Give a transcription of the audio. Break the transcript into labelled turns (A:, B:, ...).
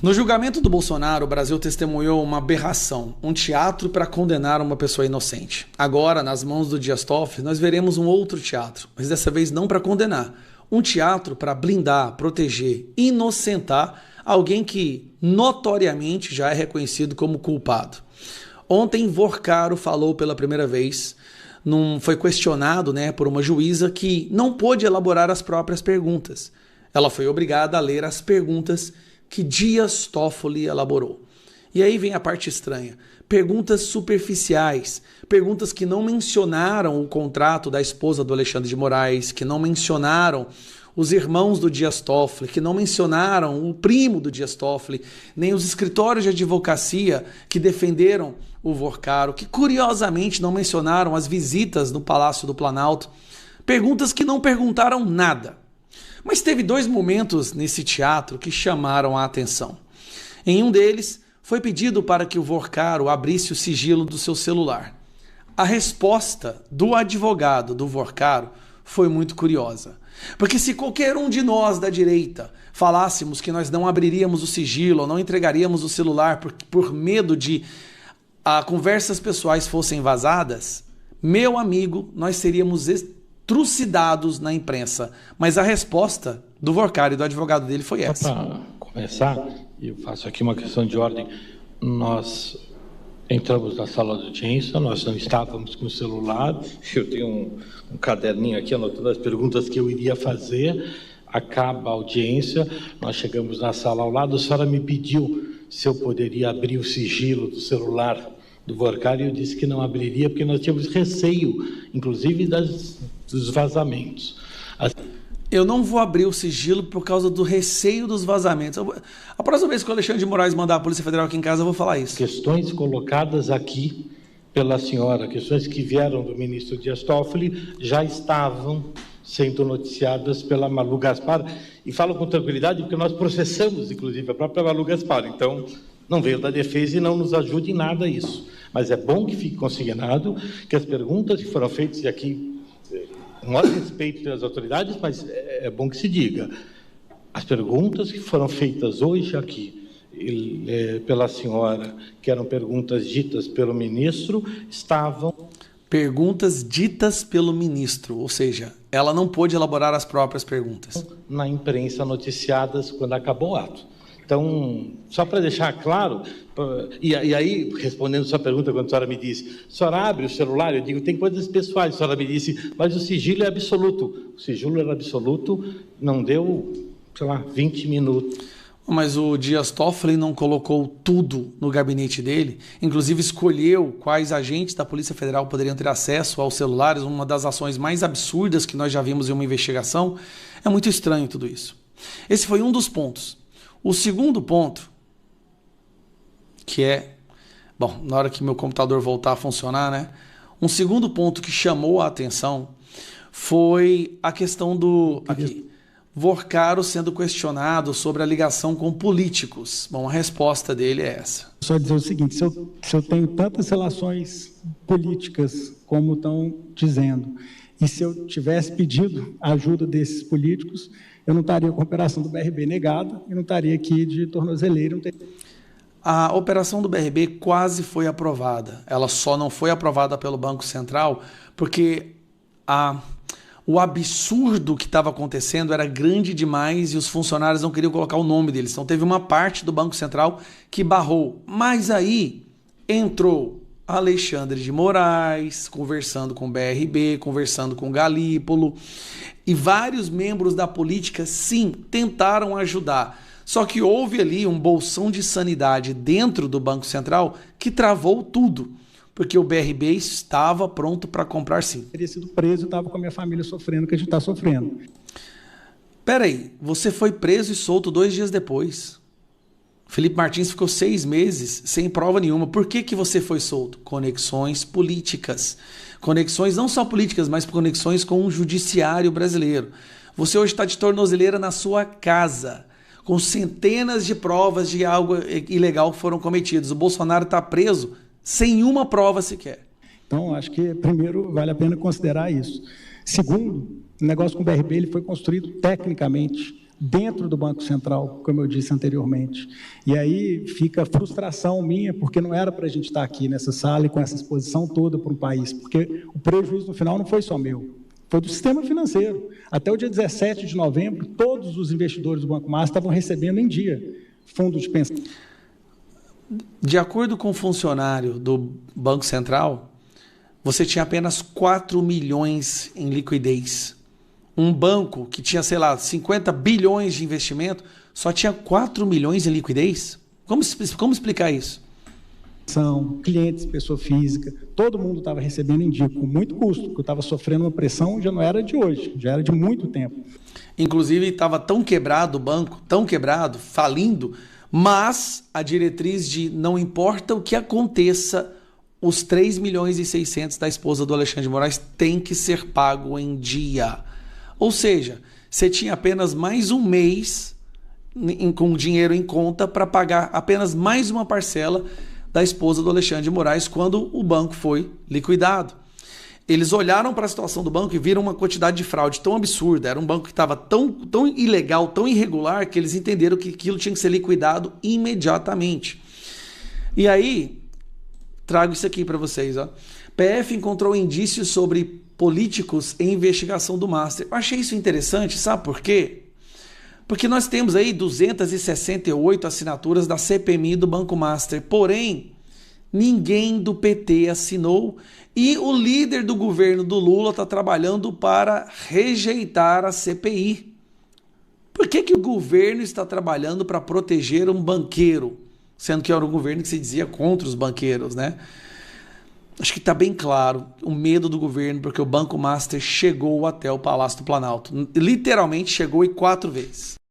A: No julgamento do Bolsonaro, o Brasil testemunhou uma aberração, um teatro para condenar uma pessoa inocente. Agora, nas mãos do Dias Toffoli, nós veremos um outro teatro, mas dessa vez não para condenar. Um teatro para blindar, proteger, inocentar alguém que notoriamente já é reconhecido como culpado. Ontem, Vorcaro falou pela primeira vez, foi questionado, por uma juíza que não pôde elaborar as próprias perguntas. Ela foi obrigada a ler as perguntas que Dias Toffoli elaborou. E aí vem a parte estranha. Perguntas superficiais, perguntas que não mencionaram o contrato da esposa do Alexandre de Moraes, que não mencionaram os irmãos do Dias Toffoli, que não mencionaram o primo do Dias Toffoli, nem os escritórios de advocacia que defenderam o Vorcaro, que curiosamente não mencionaram as visitas no Palácio do Planalto. Perguntas que não perguntaram nada. Mas teve dois momentos nesse teatro que chamaram a atenção. Em um deles, foi pedido para que o Vorcaro abrisse o sigilo do seu celular. A resposta do advogado do Vorcaro foi muito curiosa. Porque se qualquer um de nós da direita falássemos que nós não abriríamos o sigilo ou não entregaríamos o celular por medo de conversas pessoais fossem vazadas, meu amigo, nós seríamos trucidados na imprensa. Mas a resposta do Vorcaro e do advogado dele foi essa.
B: Para começar, eu faço aqui uma questão de ordem. Nós entramos na sala de audiência, nós não estávamos com o celular. Eu tenho um caderninho aqui anotando as perguntas que eu iria fazer. Acaba a audiência, nós chegamos na sala ao lado, a senhora me pediu se eu poderia abrir o sigilo do celular do Vorcaro, e eu disse que não abriria, porque nós tínhamos receio, inclusive dos vazamentos.
A: Eu não vou abrir o sigilo por causa do receio dos vazamentos. A próxima vez que o Alexandre de Moraes mandar a Polícia Federal aqui em casa, eu vou falar isso.
B: Questões colocadas aqui pela senhora, questões que vieram do ministro Dias Toffoli, já estavam sendo noticiadas pela Malu Gaspar, e falo com tranquilidade porque nós processamos, inclusive, a própria Malu Gaspar. Então, não veio da defesa e não nos ajude em nada isso. Mas é bom que fique consignado que as perguntas que foram feitas, e aqui, com maior respeito pelas autoridades, mas é bom que se diga, as perguntas que foram feitas hoje aqui pela senhora, que eram perguntas ditas pelo ministro, estavam...
A: Perguntas ditas pelo ministro, ou seja, ela não pôde elaborar as próprias perguntas.
B: Na imprensa noticiadas quando acabou o ato. Então, só para deixar claro, e aí, respondendo a sua pergunta, quando a senhora me disse, a senhora abre o celular? Eu digo, tem coisas pessoais. A senhora me disse, mas o sigilo é absoluto. O sigilo era absoluto, não deu, 20 minutos.
A: Mas o Dias Toffoli não colocou tudo no gabinete dele, inclusive escolheu quais agentes da Polícia Federal poderiam ter acesso aos celulares, uma das ações mais absurdas que nós já vimos em uma investigação. É muito estranho tudo isso. Esse foi um dos pontos. O segundo ponto, que é... Bom, na hora que meu computador voltar a funcionar, Um segundo ponto que chamou a atenção foi a questão do... Aqui, Vorcaro sendo questionado sobre a ligação com políticos. Bom, a resposta dele é essa.
C: Só dizer o seguinte, se eu tenho tantas relações políticas como estão dizendo, e se eu tivesse pedido a ajuda desses políticos, eu não estaria com a operação do BRB negada e não estaria aqui de tornozeleira.
A: A operação do BRB quase foi aprovada. Ela só não foi aprovada pelo Banco Central porque o absurdo que estava acontecendo era grande demais e os funcionários não queriam colocar o nome deles. Então teve uma parte do Banco Central que barrou. Mas aí entrou Alexandre de Moraes, conversando com o BRB, conversando com o Galípolo, e vários membros da política, sim, tentaram ajudar. Só que houve ali um bolsão de sanidade dentro do Banco Central que travou tudo, porque o BRB estava pronto para comprar sim.
C: Teria sido preso e estava com a minha família sofrendo o que a gente está sofrendo.
A: Peraí, você foi preso e solto 2 dias depois. Felipe Martins ficou 6 meses sem prova nenhuma. Por que você foi solto? Conexões políticas. Conexões não só políticas, mas conexões com o judiciário brasileiro. Você hoje está de tornozeleira na sua casa, com centenas de provas de algo ilegal que foram cometidas. O Bolsonaro está preso sem uma prova sequer.
C: Então, acho que, primeiro, vale a pena considerar isso. Segundo, o negócio com o BRB ele foi construído tecnicamente dentro do Banco Central, como eu disse anteriormente. E aí fica a frustração minha, porque não era para a gente estar aqui nessa sala e com essa exposição toda para um país, porque o prejuízo no final não foi só meu, foi do sistema financeiro. Até o dia 17 de novembro, todos os investidores do Banco Master estavam recebendo em dia fundo de pensão.
A: De acordo com o funcionário do Banco Central, você tinha apenas 4 milhões em liquidez. Um banco que tinha, sei lá, 50 bilhões de investimento, só tinha 4 milhões em liquidez? Como explicar isso?
C: São clientes, pessoa física, todo mundo estava recebendo em dia, com muito custo, porque eu estava sofrendo uma pressão, já não era de hoje, já era de muito tempo.
A: Inclusive, estava tão quebrado o banco, tão quebrado, falindo, mas a diretriz de não importa o que aconteça, os 3 milhões e 600 da esposa do Alexandre de Moraes tem que ser pago em dia. Ou seja, você tinha apenas mais um mês com dinheiro em conta para pagar apenas mais uma parcela da esposa do Alexandre de Moraes quando o banco foi liquidado. Eles olharam para a situação do banco e viram uma quantidade de fraude tão absurda, era um banco que estava tão ilegal, tão irregular, que eles entenderam que aquilo tinha que ser liquidado imediatamente. E aí, trago isso aqui para vocês. Ó. PF encontrou indícios sobre políticos em investigação do Master. Eu achei isso interessante, sabe por quê? Porque nós temos aí 268 assinaturas da CPMI do Banco Master, porém, ninguém do PT assinou e o líder do governo do Lula está trabalhando para rejeitar a CPI. Por que o governo está trabalhando para proteger um banqueiro, sendo que era um governo que se dizia contra os banqueiros, né? Acho que está bem claro o medo do governo, porque o Banco Master chegou até o Palácio do Planalto. Literalmente chegou e 4 vezes.